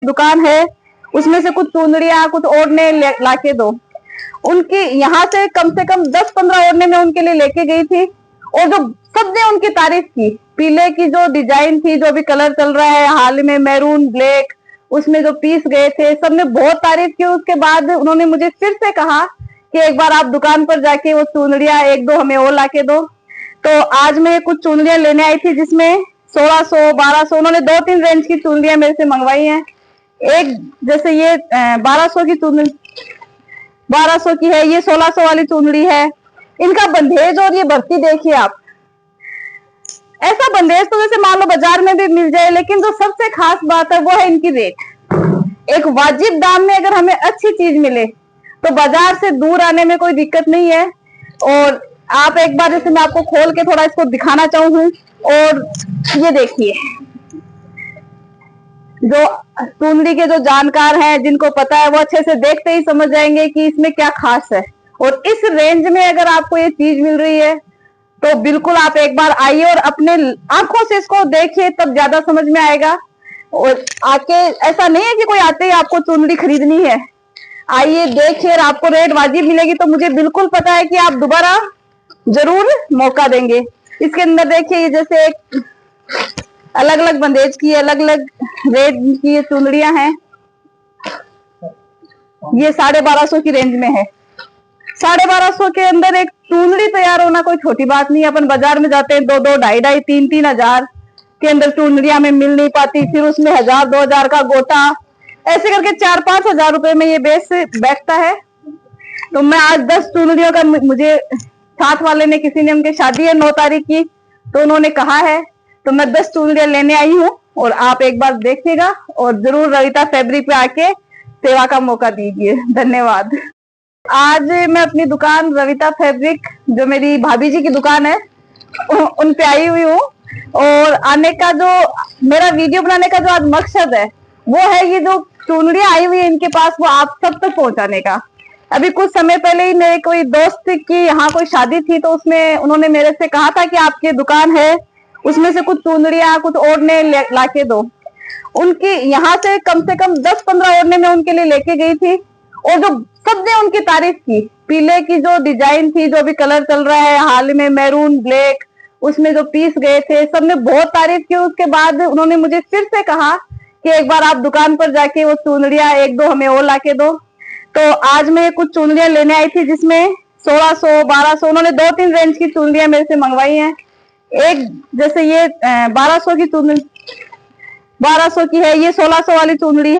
दुकान है, उसमें से कुछ चुनरिया कुछ ओढ़ने लाके दो। उनकी यहाँ से कम 10-15 ओढ़ने में उनके लिए लेके गई थी, और जो सबने उनकी तारीफ की। पीले की जो डिजाइन थी, जो अभी कलर चल रहा है हाल में मैरून ब्लैक, उसमें जो पीस गए थे, सबने बहुत तारीफ की। उसके बाद उन्होंने मुझे फिर से कहा कि एक बार आप दुकान पर जाके वो चुनरिया 1-2 हमें और लाके दो। तो आज मैं कुछ चुनरिया लेने आई थी, जिसमें 1600-1200 उन्होंने 2-3 रेंज की चुनरिया मेरे से मंगवाई हैं। एक जैसे ये 1200 की चुनरी 1200 की है, ये 1600 वाली चुनरी है। इनका बंदेज और ये भर्ती देखिए आप, ऐसा बंदेज तो जैसे मान लो बाजार में भी मिल जाए, लेकिन जो सबसे खास बात है वो है इनकी रेट। एक वाजिब दाम में अगर हमें अच्छी चीज मिले तो बाजार से दूर आने में कोई दिक्कत नहीं है। और आप एक बार जैसे मैं आपको खोल के थोड़ा इसको दिखाना चाहूँ, और ये देखिए, जो चुनरी के जो जानकार हैं, जिनको पता है, वो अच्छे से देखते ही समझ जाएंगे कि इसमें क्या खास है। और इस रेंज में अगर आपको ये चीज मिल रही है तो बिल्कुल आप एक बार आइए और अपने आंखों से इसको देखिए, तब ज्यादा समझ में आएगा। और आके ऐसा नहीं है कि कोई आते ही आपको चुनरी खरीदनी है, आइए देखिए, और आपको रेट वाजिब मिलेगी तो मुझे बिल्कुल पता है कि आप दोबारा जरूर मौका देंगे। इसके अंदर देखिए, जैसे एक अलग अलग बंदेज की अलग अलग रेट की ये चुनरियां हैं। ये 1250 की रेंज में है। 1250 के अंदर एक चुनरी तैयार होना कोई छोटी बात नहीं है। अपन बाजार में जाते हैं 2-2, 2.5-2.5, 3-3 हजार के अंदर चुनरिया में मिल नहीं पाती, फिर उसमें 1000-2000 का गोटा, ऐसे करके 4-5 हजार रुपए में ये बेस बैठता है। तो मैं आज 10 चुनरियों का, मुझे साथ वाले ने, किसी ने, उनकी शादी है 9 तारीख की, तो उन्होंने कहा है, तो मैं 10 चुनरियां लेने आई हूँ। और आप एक बार देखिएगा और जरूर रविता फैब्रिक पे आके सेवा का मौका दीजिए। धन्यवाद। आज मैं अपनी दुकान रविता फैब्रिक, जो मेरी भाभी जी की दुकान है, उन पे आई हुई हूँ। और आने का जो मेरा वीडियो बनाने का जो आज मकसद है वो है, ये जो चुनरियां आई हुई है इनके पास, वो आप सब तक पहुंचाने का। अभी कुछ समय पहले ही मेरे कोई दोस्त की यहाँ कोई शादी थी, तो उसमें उन्होंने मेरे से कहा था कि आपकी दुकान है, उसमें से कुछ चुनरिया कुछ ओढ़ने लाके दो। उनकी यहाँ से कम 10-15 ओढ़ने में उनके लिए लेके गई थी, और जो सबने उनकी तारीफ की। पीले की जो डिजाइन थी, जो अभी कलर चल रहा है हाल में मैरून ब्लैक, उसमें जो पीस गए थे, सबने बहुत तारीफ की। उसके बाद उन्होंने मुझे फिर से कहा कि एक बार आप दुकान पर जाके वो चुनरिया 1-2 हमें और लाके दो। तो आज मैं कुछ चुनरिया लेने आई थी, जिसमें 1600-1200 उन्होंने 2-3 रेंज की चुनरिया मेरे से मंगवाई हैं। एक जैसे ये 1200 की चुनरी 1200 की है, ये 1600 वाली चुनरी है।